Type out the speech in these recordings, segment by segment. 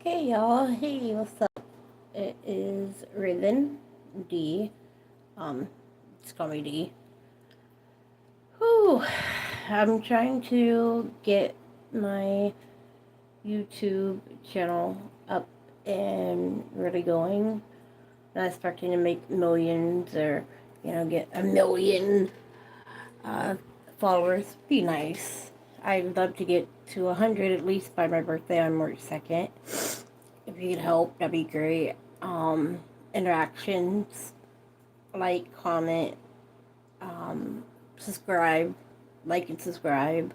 Okay, y'all. Hey, what's up? It is Raven D. Just call me D. Whew. I'm trying to get my YouTube channel up and really going. Not expecting to make millions or, get a million uh, followers. Be nice. I'd love to get to 100 at least by my birthday on March 2nd. If you could help, that'd be great. Interactions, like, comment, subscribe, like and subscribe.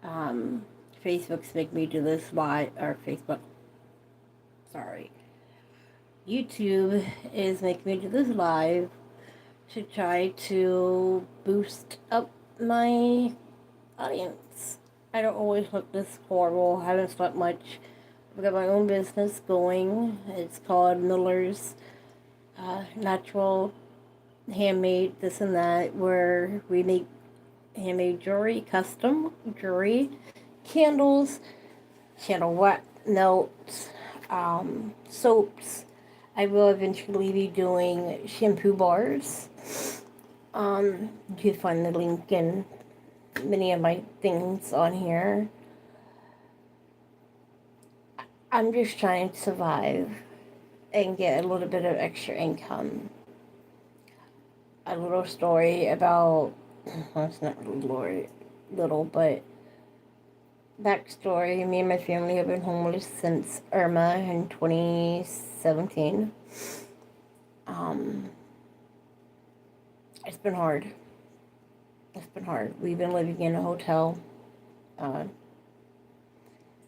Um, Facebook's make me do this live, or Facebook, sorry. YouTube is making me do this live to try to boost up my audience. I don't always look this horrible. I haven't slept much. I've got my own business going. It's called Miller's Natural Handmade This and That, where we make handmade jewelry, custom jewelry, candles, candle wax, notes, soaps. I will eventually be doing shampoo bars. You can find the link in many of my things on here. I'm just trying to survive and get a little bit of extra income. A little story about, well, it's not little, but backstory. Me and my family have been homeless since Irma in 2017. It's been hard. It's been hard. We've been living in a hotel.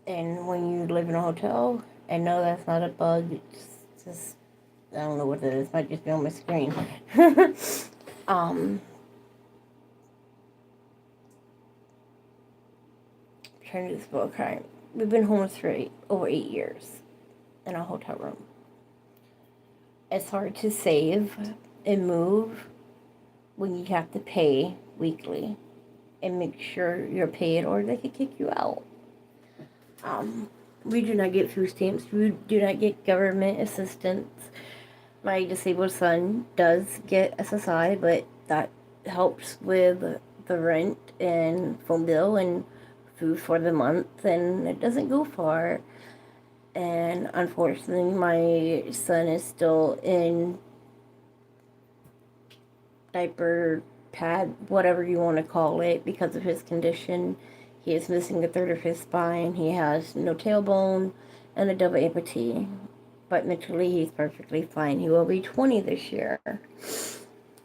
And when you live in a hotel, I know that's not a bug. It's just, I don't know what it is. It might just be on my screen. Trying to do this book. Okay. We've been homeless for over 8 years in a hotel room. It's hard to save and move when you have to pay weekly and make sure you're paid or they could kick you out. We do not get food stamps. We do not get government assistance. My disabled son does get SSI, but that helps with the rent and phone bill and food for the month, and it doesn't go far. And unfortunately, my son is still in diaper pad, whatever you want to call it, because of his condition. He is missing a third of his spine. He has no tailbone and a double amputee. But mentally, he's perfectly fine. He will be 20 this year.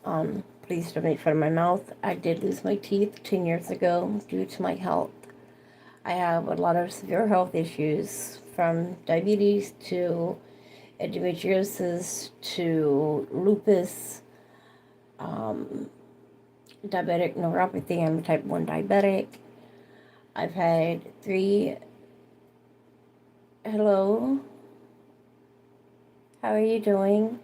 Please don't make fun of my mouth. I did lose my teeth 10 years ago due to my health. I have a lot of severe health issues, from diabetes to endometriosis to lupus, diabetic neuropathy. I'm a type 1 diabetic. I've had 3... Hello? How are you doing?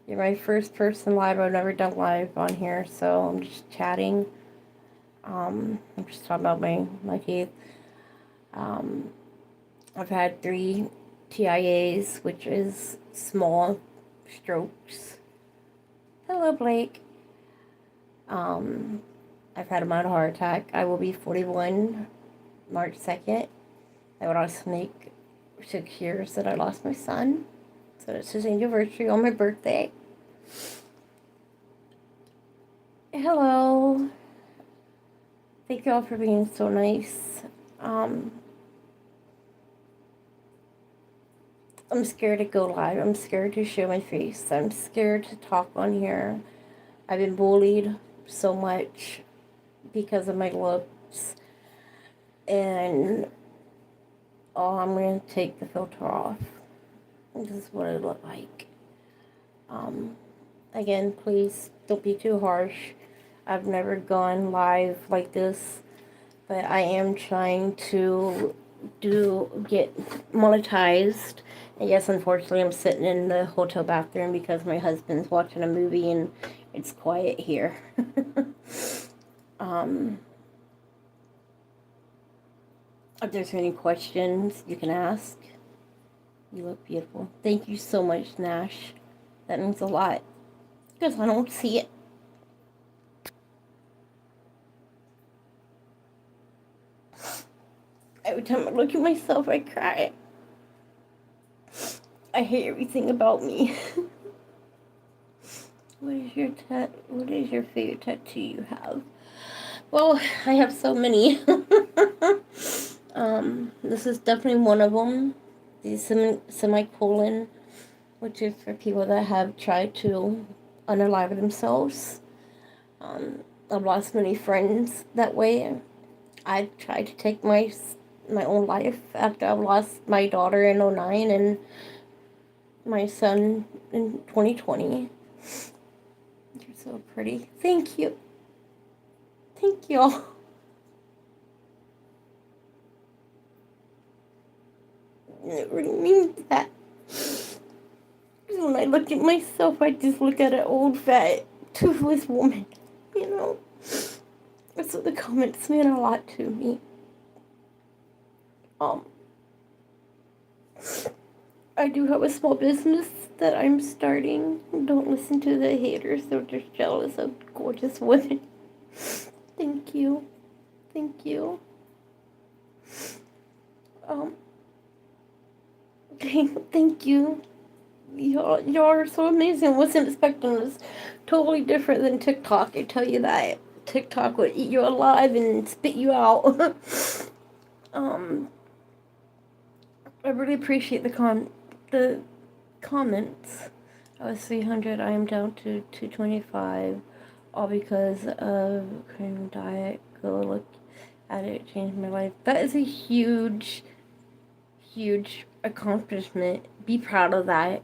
You're my first person live. I've never done live on here, so I'm just chatting. I'm just talking about my teeth. I've had 3 TIAs, which is small strokes. Hello, Blake. I've had a mild heart attack. I will be 41 March 2nd. That would also make 6 years that I lost my son. So it's his anniversary on my birthday. Hello. Thank you all for being so nice. I'm scared to go live. I'm scared to show my face. I'm scared to talk on here. I've been bullied so much because of my looks. And I'm going to take the filter off. This is what it looked like. Again, please don't be too harsh. I've never gone live like this, but I am trying to get monetized. And yes, unfortunately, I'm sitting in the hotel bathroom because my husband's watching a movie and it's quiet here. If there's any questions, you can ask. You look beautiful. Thank you so much, Nash. That means a lot. Because I don't see it. Every time I look at myself, I cry. I hate everything about me. What is your favorite tattoo you have? Well, I have so many. This is definitely one of them. The semicolon, which is for people that have tried to unalive themselves. I've lost many friends that way. I tried to take my own life after I lost my daughter in 2009 and my son in 2020. You're so pretty. Thank you. Thank you. It really means that. When I look at myself, I just look at an old, fat, toothless woman. You know? So the comments mean a lot to me. I do have a small business that I'm starting. Don't listen to the haters. They're just jealous of gorgeous women. Thank you. Thank you. Thank you. Y'all are so amazing. I wasn't expecting this. Totally different than TikTok. I tell you that. TikTok would eat you alive and spit you out. I really appreciate the comments. I was 300. I am down to 225. All because of cream diet. Go look at it. It changed my life. That is a huge, huge accomplishment. Be proud of that.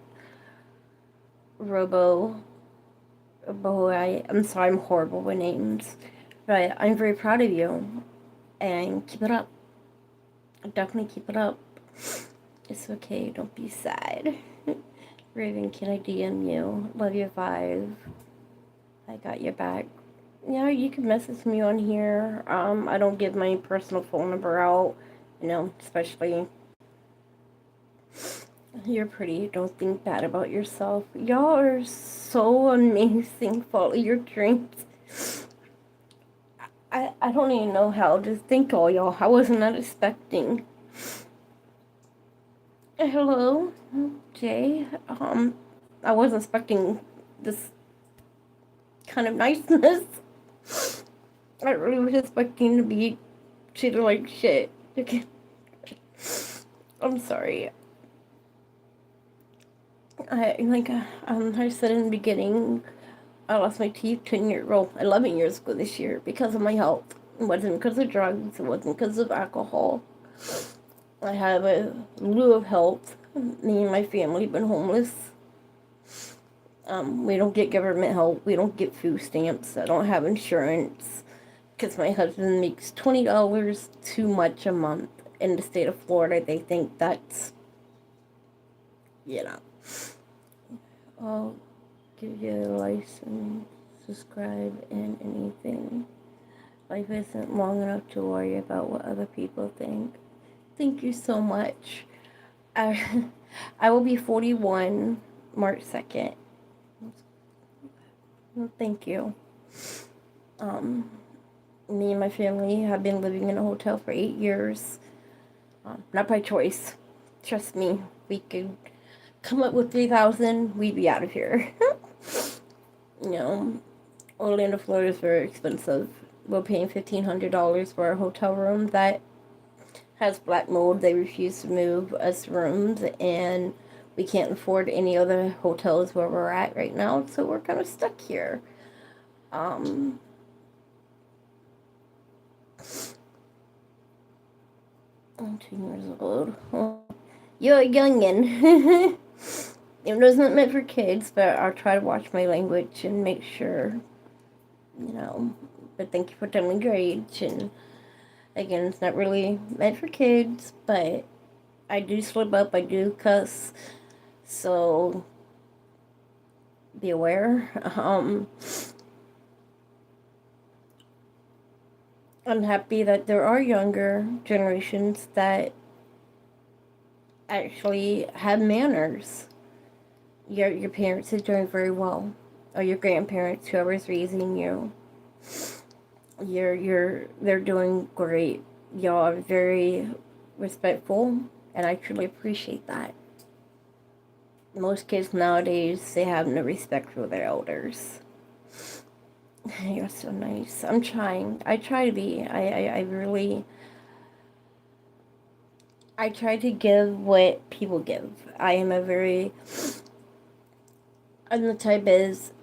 I'm sorry, I'm horrible with names, but I'm very proud of you, and keep it up. Definitely keep it up. It's okay, don't be sad. Raven, can I DM you? Love your vibe. I got your back. Yeah, you can message me on here. I don't give my personal phone number out, especially. You're pretty. Don't think bad about yourself. Y'all are so amazing. Follow your dreams. I don't even know how. Just thank all y'all. I was not expecting. Hello, Jay. I wasn't expecting this kind of niceness. I really was expecting to be treated like shit. Okay. I'm sorry. I said in the beginning, I lost my teeth 11 years ago this year because of my health. It wasn't because of drugs. It wasn't because of alcohol. I have a lieu of health. Me and my family have been homeless. We don't get government help. We don't get food stamps. I don't have insurance because my husband makes $20 too much a month in the state of Florida. They think that's, I'll give you a license, subscribe, and anything. Life isn't long enough to worry about what other people think. Thank you so much. I will be 41 March 2nd. Thank you. Me and my family have been living in a hotel for 8 years. Not by choice. Trust me, we could come up with 3,000, we'd be out of here. Orlando, Florida is very expensive. We're paying $1,500 for a hotel room that has black mold. They refuse to move us rooms, and we can't afford any other hotels where we're at right now, so we're kind of stuck here. I'm 2 years old. You're a youngin'. It wasn't meant for kids, but I'll try to watch my language and make sure, But thank you for telling your age. And again, it's not really meant for kids, but I do slip up, I do cuss, so be aware. I'm happy that there are younger generations that actually have manners. Your parents are doing very well, or your grandparents, whoever's raising you. They're doing great. Y'all are very respectful, and I truly appreciate that. Most kids nowadays, they have no respect for their elders. You're so nice. I'm trying. I try to be. I really. I try to give what people give. I am a very. I'm the type is,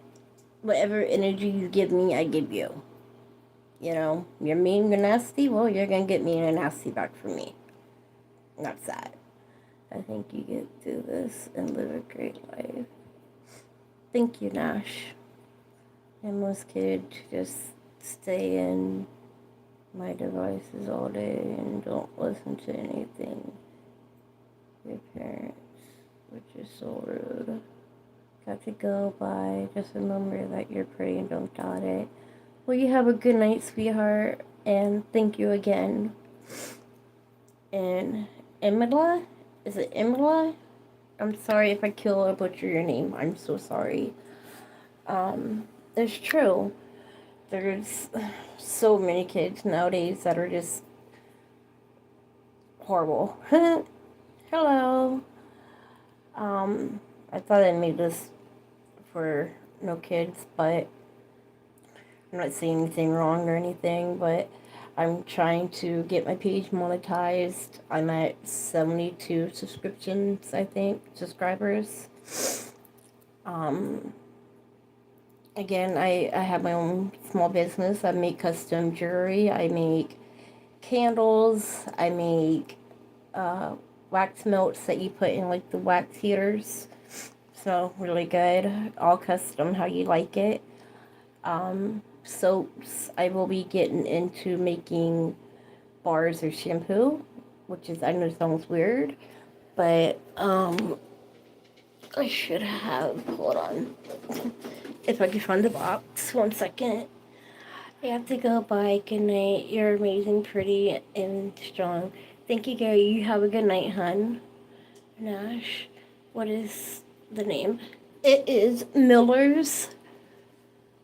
whatever energy you give me, I give you. You know, you're mean, you're nasty, well, you're gonna get mean and nasty back from me. That's that. I think you get through this and live a great life. Thank you, Nash. And most kids just stay in my devices all day and don't listen to anything. Your parents, which is so rude. Got to go, bye. Just remember that you're pretty and don't doubt it. Well, you have a good night, sweetheart, and thank you again. And Emila? Is it Emila? I'm sorry if I kill or butcher your name. I'm so sorry. It's true. There's so many kids nowadays that are just horrible. Hello. I thought I made this for no kids, but I'm not saying anything wrong or anything, but I'm trying to get my page monetized. I'm at 72 subscriptions, I think, subscribers. Again, I have my own small business. I make custom jewelry. I make candles. I make wax melts that you put in like the wax heaters. Smell really good. All custom, how you like it. Soaps. I will be getting into making bars or shampoo, which is, I know sounds weird, but I should have, hold on, if I can find the box, 1 second. I have to go, bye, good night, you're amazing, pretty, and strong. Thank you, Gary, you have a good night, hun. Nash, what is the name? It is Miller's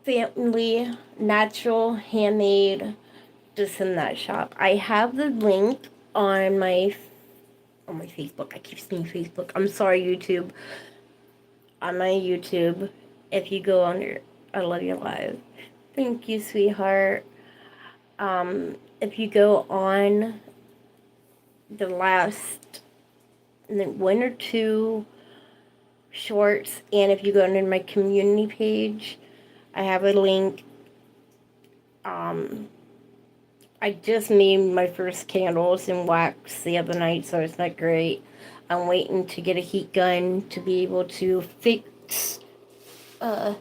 Family Natural Handmade this and that shop. I have the link on my Facebook. I keep saying Facebook. I'm sorry, YouTube. On my YouTube, if you go on your, I love you live. Thank you, sweetheart. If you go on the last 1 or 2 shorts, and if you go under my community page, I have a link. I just made my first candles in wax the other night, so it's not great. I'm waiting to get a heat gun to be able to fix my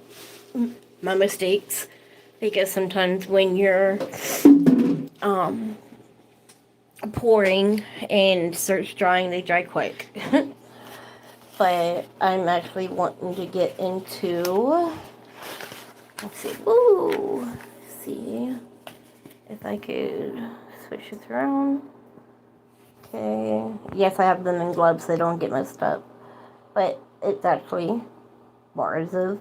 mistakes, because sometimes when you're pouring and starts drying, they dry quick. But I'm actually wanting to get into, let's see, see if I could switch this around. Okay, yes, I have them in gloves so they don't get messed up, but it's actually bars of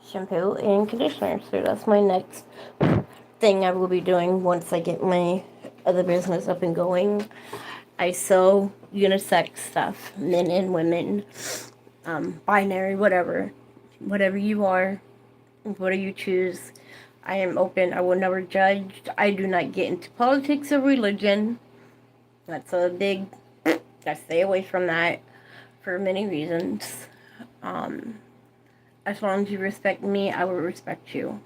shampoo and conditioner, so that's my next thing I will be doing once I get my other business up and going. I sell unisex stuff, men and women, binary, whatever you are, whatever you choose. I am open. I will never judge. I do not get into politics or religion. That's a big, I stay away from that for many reasons. As long as you respect me, I will respect you.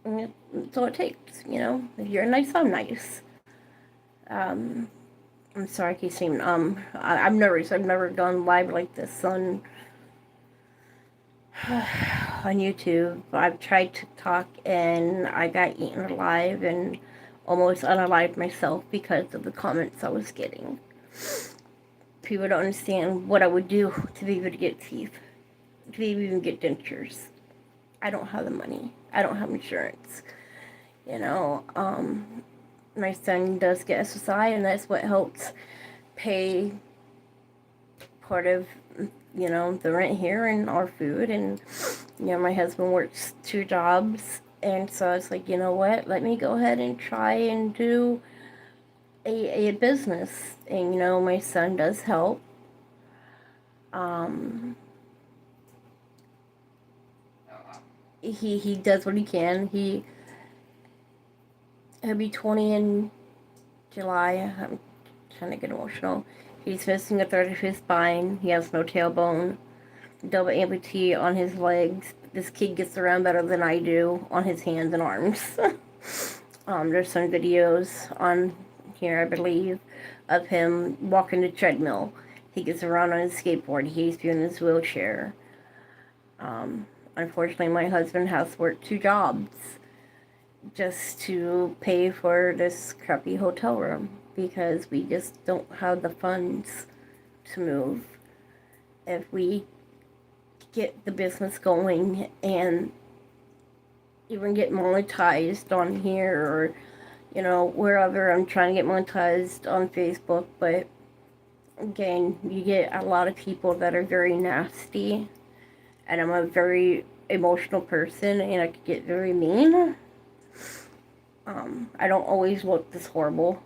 And that's all it takes, you know. If you're nice, I'm nice. I'm sorry, I keep saying, I'm nervous. I've never gone live like this on YouTube. I've tried to talk and I got eaten alive and almost unalived myself because of the comments I was getting. People don't understand what I would do to be able to get teeth, to even get dentures. I don't have the money. I don't have insurance. You know, my son does get SSI, and that's what helps pay part of, the rent here and our food. And, my husband works 2 jobs. And so it's like, you know what? Let me go ahead and try and do a business. And, my son does help. He does what he can. He'll be 20 in July. I'm trying to get emotional. He's missing a third of his spine. He has no tailbone. Double amputee on his legs. This kid gets around better than I do on his hands and arms. There's some videos on here, I believe, of him walking the treadmill. He gets around on his skateboard. He's in his wheelchair. Unfortunately, my husband has worked 2 jobs just to pay for this crappy hotel room because we just don't have the funds to move. If we get the business going and even get monetized on here or, wherever, I'm trying to get monetized on Facebook, but again, you get a lot of people that are very nasty, and I'm a very emotional person, and I could get very mean. I don't always look this horrible.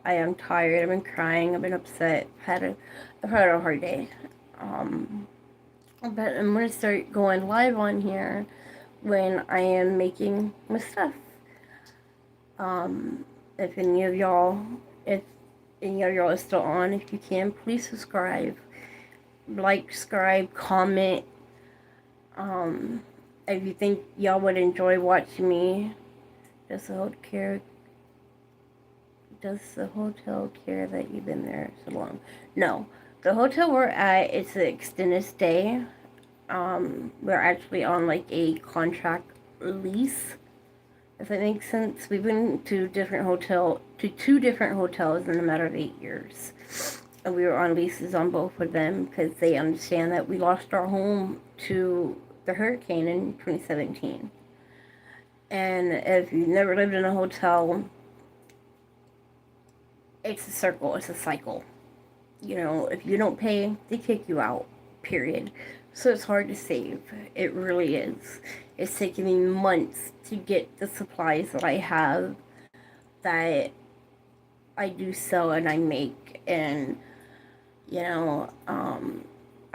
I am tired. I've been crying. I've been upset. I've had a hard day. But I'm going to start going live on here when I am making my stuff. If any of y'all is still on, if you can, please subscribe. Like, subscribe, comment. If you think y'all would enjoy watching me, does the hotel care that you've been there so long? No. The hotel we're at, it's an extended stay. We're actually on like a contract lease, if that makes sense. We've been to two different hotels in a matter of 8 years. And we were on leases on both of them because they understand that we lost our home to the hurricane in 2017. And if you've never lived in a hotel, it's a circle, it's a cycle. If you don't pay, they kick you out, period. So it's hard to save. It really is. It's taken me months to get the supplies that I have that I do sell and I make. And,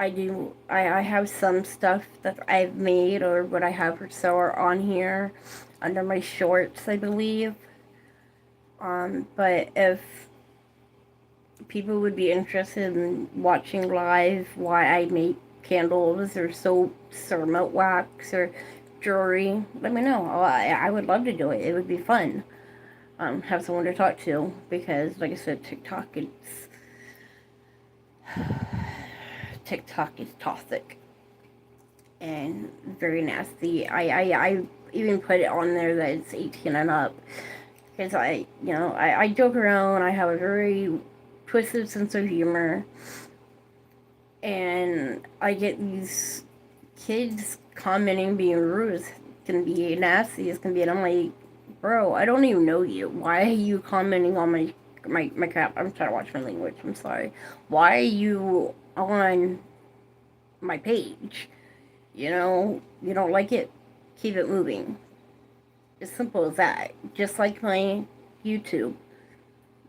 I have some stuff that I've made or what I have for sale are on here under my shorts, I believe. But if people would be interested in watching live why I make candles or soaps or melt wax or jewelry, let me know. I would love to do it. It would be fun. Have someone to talk to because, like I said, TikTok is toxic and very nasty. I even put it on there that it's 18 and up because I joke around. I have a very twisted sense of humor, and I get these kids commenting being rude. It's gonna be nasty. It's gonna be, and I'm like, bro, I don't even know you. Why are you commenting on my crap? I'm trying to watch my language. I'm sorry. Why are you on my page? You don't like it, keep it moving. As simple as that. Just like my YouTube.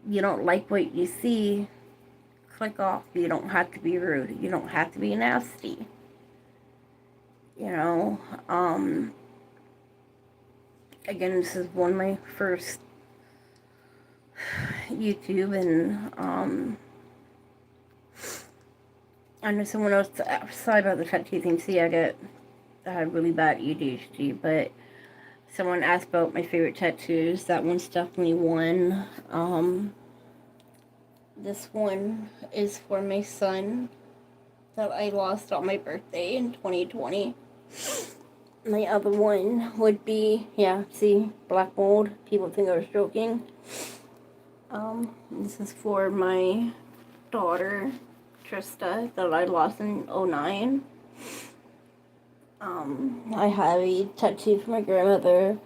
You don't like what you see, click off. You don't have to be rude. You don't have to be nasty. Again, this is one of my first YouTube, and I know someone else, sorry about the tattoo thing. See, I had really bad ADHD, but someone asked about my favorite tattoos. That one's definitely one. This one is for my son that I lost on my birthday in 2020. My other one would be, see, black mold. People think I was joking. This is for my daughter, Trista, that I lost in 2009. I have a tattoo for my grandmother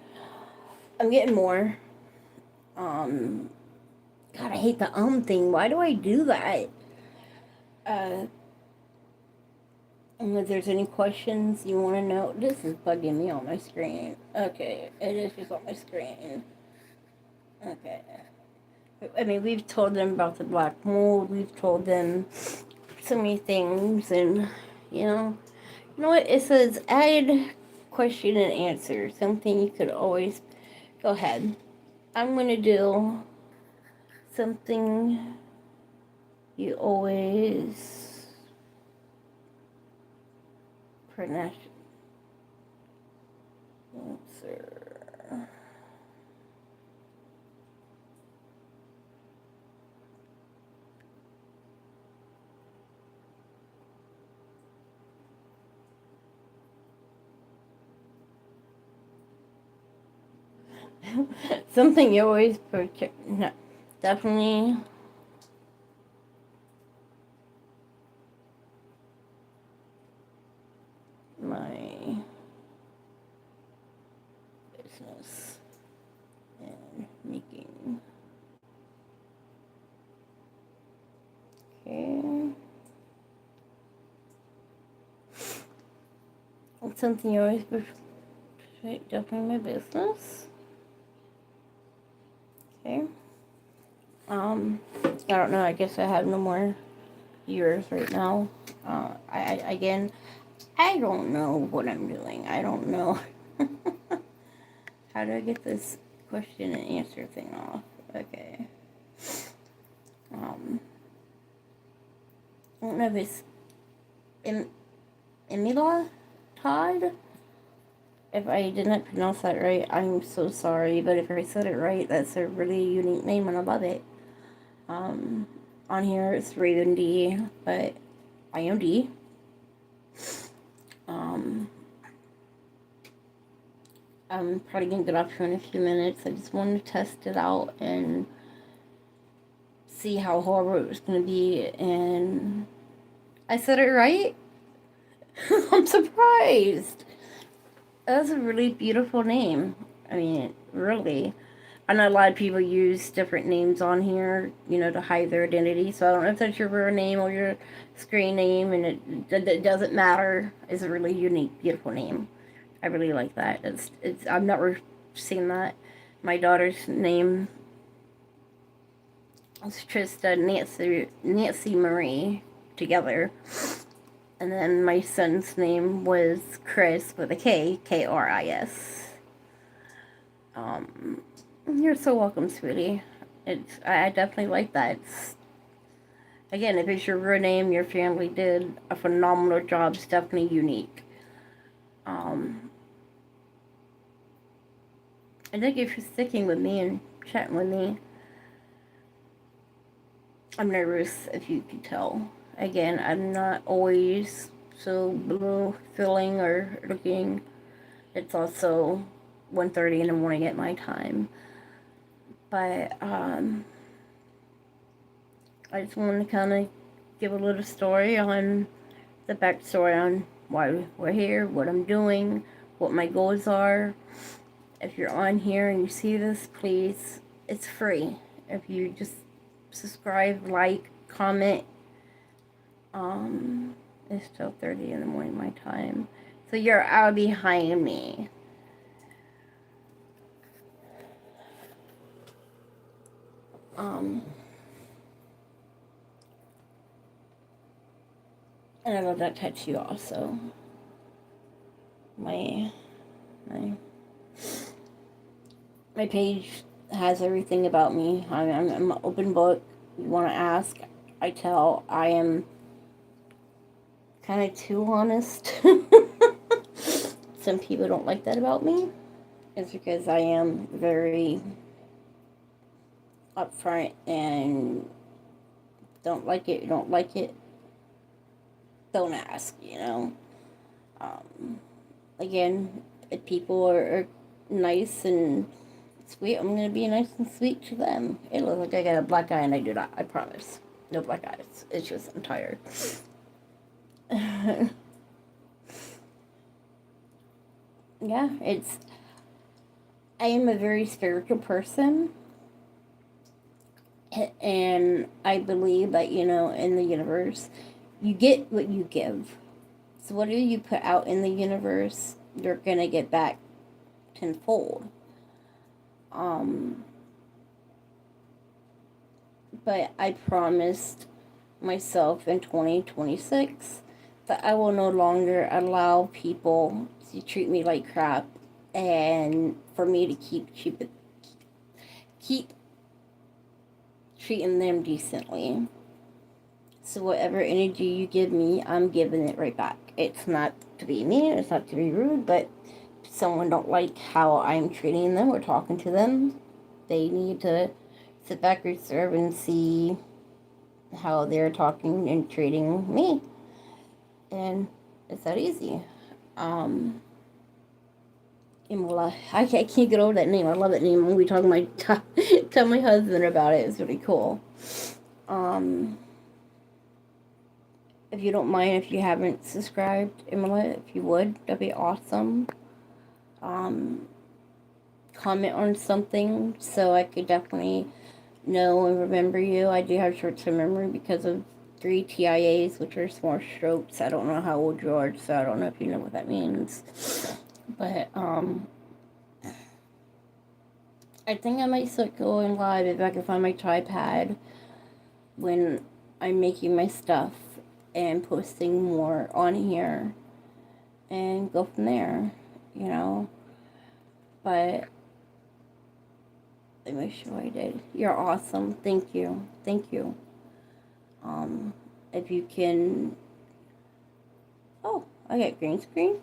I'm getting more. God, I hate the thing. Why do I do that? And if there's any questions you want to know, this is bugging me on my screen. Okay, it is just on my screen. Okay. I mean, we've told them about the black mold. We've told them so many things, and you know what? It says add question and answer. Something you could always go ahead. I'm gonna do something you always pronounce. Answer. Something you always protect. No, definitely. My business and making. Okay. It's something you always protect. Definitely my business. Okay. I don't know. I guess I have no more years right now. Again, I don't know what I'm doing. I don't know. How do I get this question and answer thing off? Okay. I don't know if it's Emila Todd. If I did not pronounce that right, I'm so sorry. But if I said it right, that's a really unique name and I love it. On here it's Raven D, but I am D. I'm probably gonna get off here in a few minutes. I just wanted to test it out and see how horrible it was gonna be, and I said it right. I'm surprised. That's a really beautiful name. I mean, really. I know a lot of people use different names on here, to hide their identity. So I don't know if that's your real name or your screen name, and it doesn't matter. It's a really unique, beautiful name. I really like that. I've never seen that. My daughter's name is Trista Nancy Marie together. And then my son's name was Chris with a K, Kris. You're so welcome, sweetie. I definitely like that. Again, if it's your real name, your family did a phenomenal job. It's definitely unique. I thank you for sticking with me and chatting with me. I'm nervous, if you can tell. Again, I'm not always so blue feeling or looking. It's also 1:30 in the morning at my time. But I just wanted to kind of give a little story on the backstory on why we're here, what I'm doing, what my goals are. If you're on here and you see this, please, it's free. If you just subscribe, like, comment. It's 12:30 in the morning my time. So you're out behind me. And I love that tattoo also. My page has everything about me. I'm an open book. You want to ask, I tell. I am kind of too honest. Some people don't like that about me. It's because I am very upfront and don't like it, don't like it, don't ask, Again, if people are nice and sweet, I'm going to be nice and sweet to them. It looks like I got a black eye and I do not, I promise. No black eyes. It's just I'm tired. Yeah, I am a very spiritual person, and I believe that, in the universe, you get what you give. So whatever you put out in the universe, you're gonna get back tenfold. Um, but I promised myself in 2026 that I will no longer allow people to treat me like crap, and for me to keep treating them decently. So whatever energy you give me, I'm giving it right back. It's not to be mean, it's not to be rude, but if someone don't like how I'm treating them or talking to them, they need to sit back, observe, and see how they're talking and treating me. And it's that easy. Imola. I can't get over that name. I love that name. When we talk my tell my husband about it. It's really cool. If you don't mind, if you haven't subscribed, Imola, if you would, that'd be awesome. Comment on something so I could definitely know and remember you. I do have short-term memory because of 3 TIAs, which are small strokes. I don't know how old you are, so I don't know if you know what that means. But, I think I might start going live if I can find my tripod when I'm making my stuff and posting more on here and go from there, But let me make sure I did. You're awesome. Thank you. Thank you. If you can... Oh, I got green screen.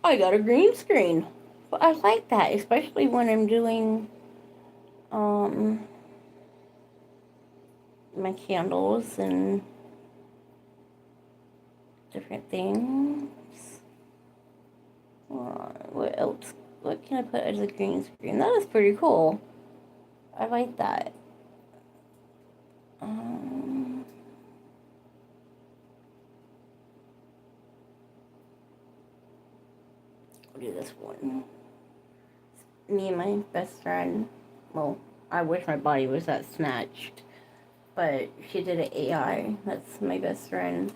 I got a green screen. But I like that, especially when I'm doing my candles and different things. What else? What can I put as a green screen? That is pretty cool. I like that. I'll do this one. Me and my best friend. Well, I wish my body was that snatched, but she did an AI. That's my best friend.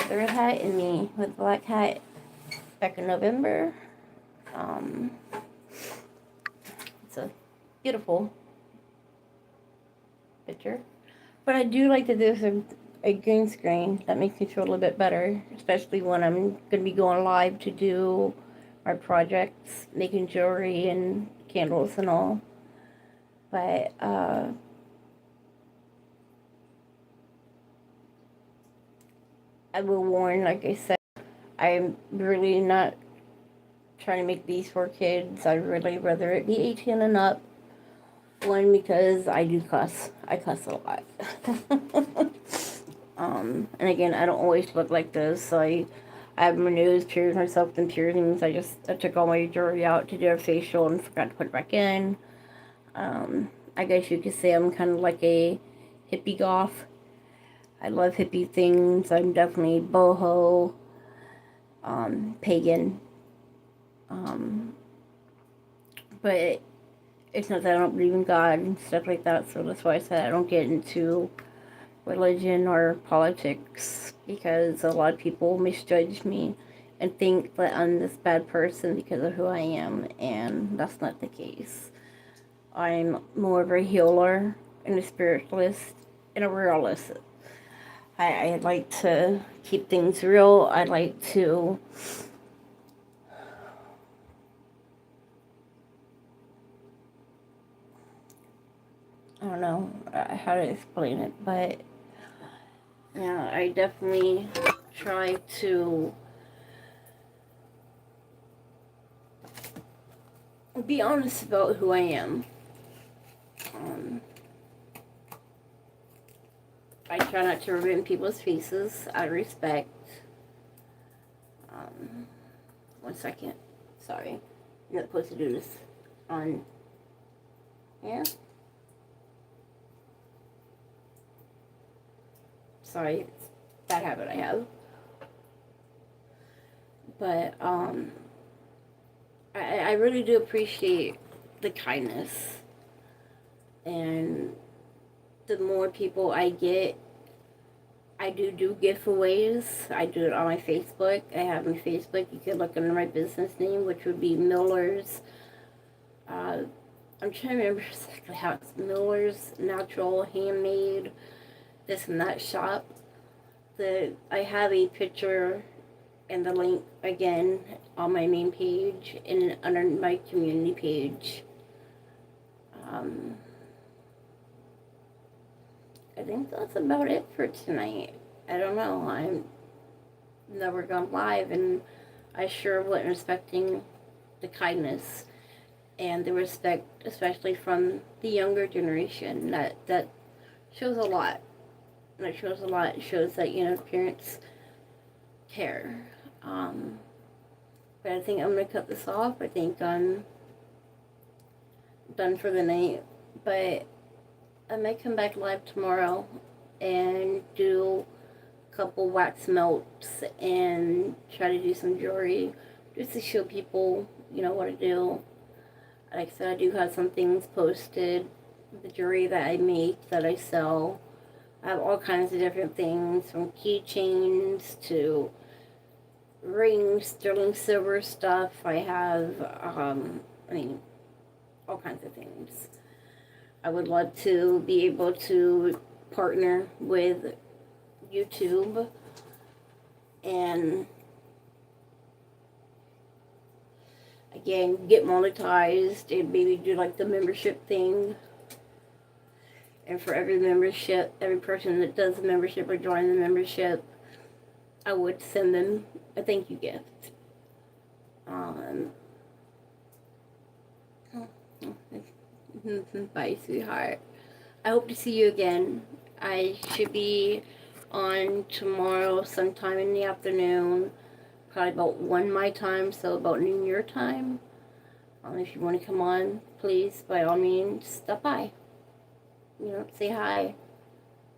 The red hat and me with the black hat back in November. It's a beautiful picture. But I do like to do a green screen. That makes me feel a little bit better, especially when I'm going to be going live to do my projects, making jewelry and candles and all. But, I will warn, like I said, I'm really not trying to make these for kids. I'd really rather it be 18 and up. One, because I do cuss. I cuss a lot. And again, I don't always look like this, so I have my nose pierced, myself and piercings. I took all my jewelry out to do a facial and forgot to put it back in. I guess you could say I'm kind of like a hippie goth. I love hippie things. I'm definitely boho, pagan. But it's not that I don't believe in God and stuff like that, so that's why I said I don't get into religion or politics, because a lot of people misjudge me and think that I'm this bad person because of who I am, and that's not the case. I'm more of a healer and a spiritualist and a realist. I like to keep things real. I like to I don't know how to explain it, but yeah, I definitely try to be honest about who I am. I try not to rub it in people's faces out of respect. 1 second. Sorry. You're not supposed to do this on... Yeah? Sorry. It's a bad habit I have. But, I really do appreciate the kindness. And the more people I get, I do giveaways. I do it on my Facebook. I have my Facebook. You can look under my business name, which would be Miller's. I'm trying to remember exactly how it's Miller's Natural Handmade This and That Shop. I have a picture and the link again on my main page and under my community page. I think that's about it for tonight. I don't know. I'm never gone live, and I sure wasn't expecting the kindness and the respect, especially from the younger generation. That shows a lot. That shows a lot. It shows that, you know, parents care. But I think I'm gonna cut this off. I think I'm done for the night. But I might come back live tomorrow and do a couple wax melts and try to do some jewelry just to show people, you know, what to do. Like I said, I do have some things posted, the jewelry that I make, that I sell. I have all kinds of different things, from keychains to rings, sterling silver stuff. I have, all kinds of things. I would love to be able to partner with YouTube and again get monetized and maybe do like the membership thing. And for every membership, every person that does the membership or join the membership, I would send them a thank you gift. Bye, sweetheart. I hope to see you again. I should be on tomorrow sometime in the afternoon, probably about 1 my time, so about noon your time. If you want to come on, please, by all means, stop by. You know, say hi.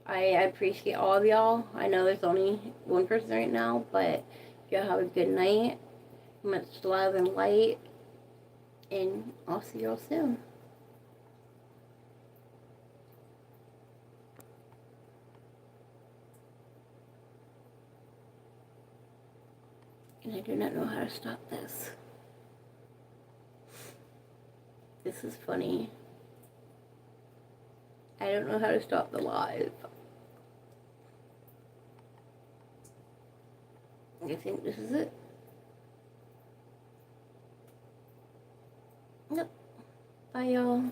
I appreciate all of y'all. I know there's only one person right now, but y'all have a good night. Much love and light. And I'll see y'all soon. And I do not know how to stop this. This is funny. I don't know how to stop the live. I think this is it. Yep. Bye, y'all.